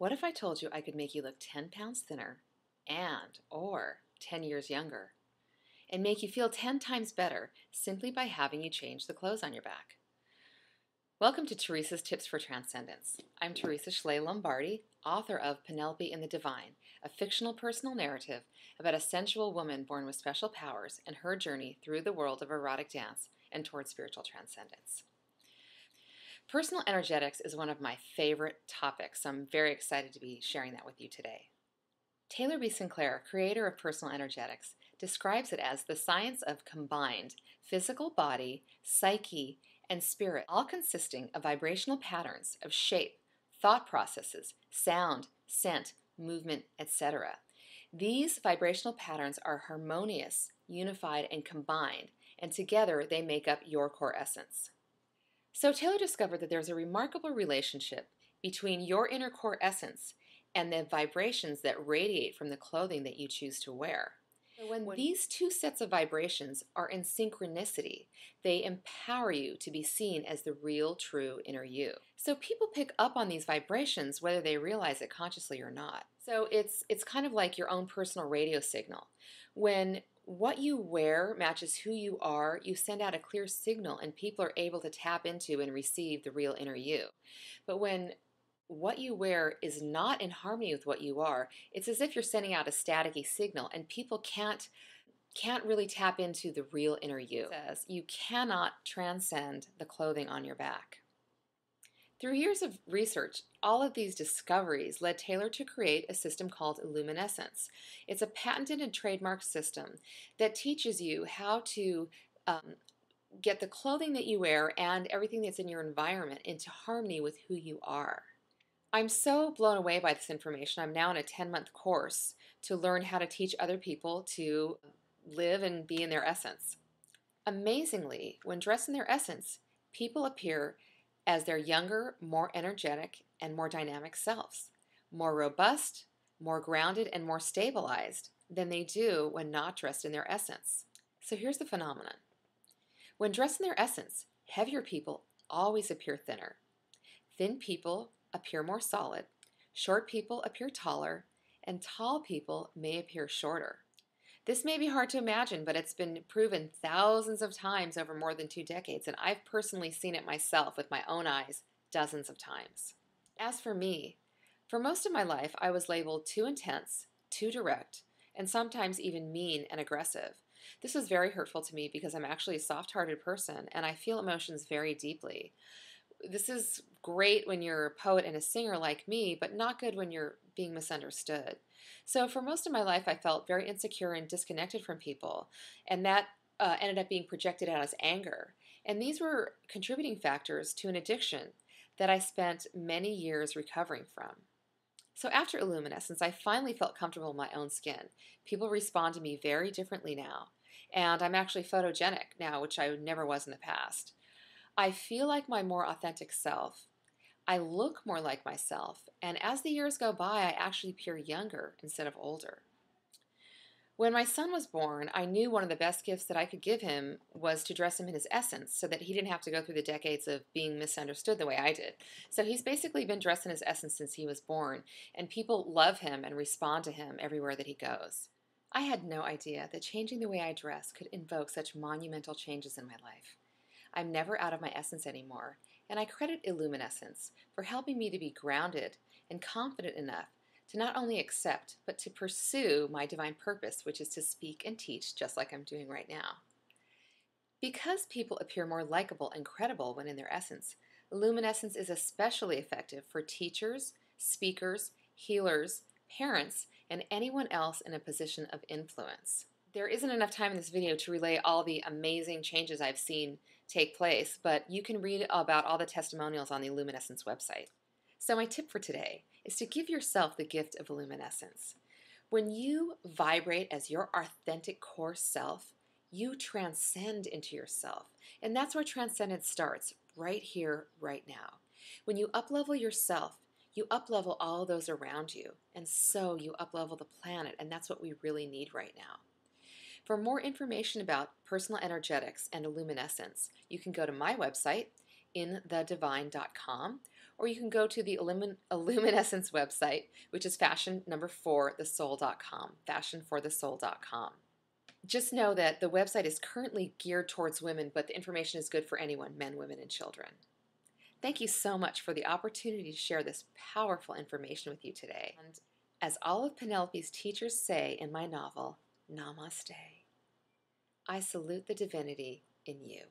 What if I told you I could make you look 10 pounds thinner or 10 years younger and make you feel 10 times better simply by having you change the clothes on your back? Welcome to Theresas Tips for Transcendence. I'm Theresa Schley Lombardi, author of Penelope in the Divine, a fictional personal narrative about a sensual woman born with special powers and her journey through the world of erotic dance and toward spiritual transcendence. Personal energetics is one of my favorite topics, so I'm very excited to be sharing that with you today. Taylor B. Sinclair, creator of personal energetics, describes it as the science of combined physical body, psyche, and spirit, all consisting of vibrational patterns of shape, thought processes, sound, scent, movement, etc. These vibrational patterns are harmonious, unified, and combined, and together they make up your core essence. So Taylor discovered that there's a remarkable relationship between your inner core essence and the vibrations that radiate from the clothing that you choose to wear. So when these two sets of vibrations are in synchronicity, they empower you to be seen as the real, true inner you. So people pick up on these vibrations whether they realize it consciously or not. So it's kind of like your own personal radio signal. When what you wear matches who you are, you send out a clear signal and people are able to tap into and receive the real inner you. But when what you wear is not in harmony with what you are, it's as if you're sending out a staticky signal and people can't really tap into the real inner you. It says you cannot transcend the clothing on your back. Through years of research, all of these discoveries led Taylor to create a system called Luminescence. It's a patented and trademarked system that teaches you how to get the clothing that you wear and everything that's in your environment into harmony with who you are. I'm so blown away by this information. I'm now in a 10-month course to learn how to teach other people to live and be in their essence. Amazingly, when dressed in their essence, people appear as their younger, more energetic, and more dynamic selves, more robust, more grounded, and more stabilized than they do when not dressed in their essence. So here's the phenomenon. When dressed in their essence, heavier people always appear thinner. Thin people appear more solid, short people appear taller, and tall people may appear shorter. This may be hard to imagine, but it's been proven thousands of times over more than 2 decades, and I've personally seen it myself with my own eyes dozens of times. As for me, for most of my life I was labeled too intense, too direct, and sometimes even mean and aggressive. This was very hurtful to me because I'm actually a soft-hearted person and I feel emotions very deeply. This is great when you're a poet and a singer like me, but not good when you're being misunderstood. So for most of my life, I felt very insecure and disconnected from people, and that ended up being projected out as anger. And these were contributing factors to an addiction that I spent many years recovering from. So after Illuminescence, I finally felt comfortable in my own skin. People respond to me very differently now, and I'm actually photogenic now, which I never was in the past. I feel like my more authentic self. I look more like myself, and as the years go by, I actually appear younger instead of older. When my son was born, I knew one of the best gifts that I could give him was to dress him in his essence so that he didn't have to go through the decades of being misunderstood the way I did. So he's basically been dressed in his essence since he was born, and people love him and respond to him everywhere that he goes. I had no idea that changing the way I dress could invoke such monumental changes in my life. I'm never out of my essence anymore, and I credit Illuminescence for helping me to be grounded and confident enough to not only accept, but to pursue my divine purpose, which is to speak and teach just like I'm doing right now. Because people appear more likable and credible when in their essence, Illuminescence is especially effective for teachers, speakers, healers, parents, and anyone else in a position of influence. There isn't enough time in this video to relay all the amazing changes I've seen take place, but you can read about all the testimonials on the Illuminescence website. So my tip for today is to give yourself the gift of Illuminescence. When you vibrate as your authentic core self, you transcend into yourself. And that's where Transcendence starts, right here, right now. When you uplevel yourself, you uplevel all those around you, and so you uplevel the planet, and that's what we really need right now. For more information about personal energetics and Illuminescence, you can go to my website, inthedivine.com, or you can go to the Illuminescence website, which is fashion4thesoul.com, fashionforthesoul.com. Just know that the website is currently geared towards women, but the information is good for anyone, men, women, and children. Thank you so much for the opportunity to share this powerful information with you today. And as all of Penelope's teachers say in my novel, Namaste. I salute the divinity in you.